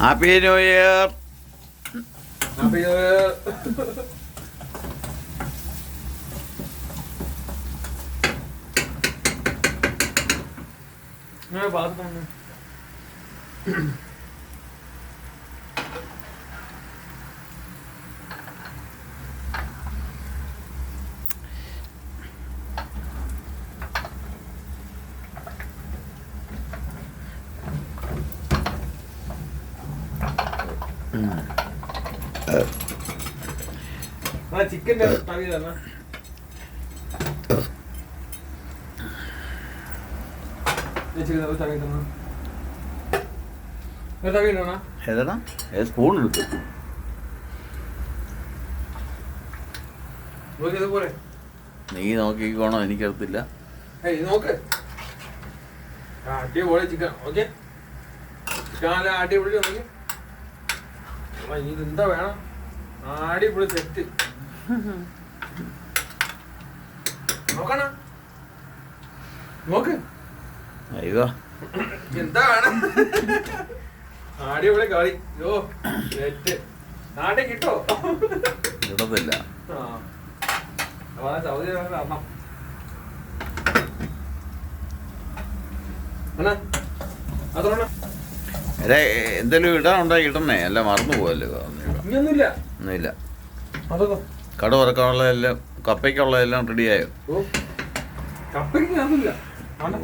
Happy new year. Happy new year. ചിക്കൻ്റെ തവി തന്നെ ഏതാ സ്പൂൺ എടുത്തു നീ നോക്കിക്കോണോ എനിക്കറിയത്തില്ല. നോക്ക് അടിപൊളി ചിക്കൻ. ഓക്കെ ചിക്കൻ അടിപൊളി നോക്കി ഇതെന്താ വേണം. അടിപൊളി സെറ്റ് നോക്കണ നോക്ക് അയ്യോ എന്താ വേണം. അടിപൊളി കളി. യോ സെറ്റ് നാട്ടിൽ കിട്ടോ കിട്ടത്തില്ല. സൗദി അറേബ്യ എന്തെങ്കിലും ഇടാനുണ്ടോ ഇടണേ, അല്ല മറന്നു പോവല്ലോ. ഒന്നുമില്ല. കട തുറക്കാനുള്ള എല്ലാം കപ്പയ്ക്കുള്ള എല്ലാം റെഡിയായോ? കപ്പയ്ക്ക്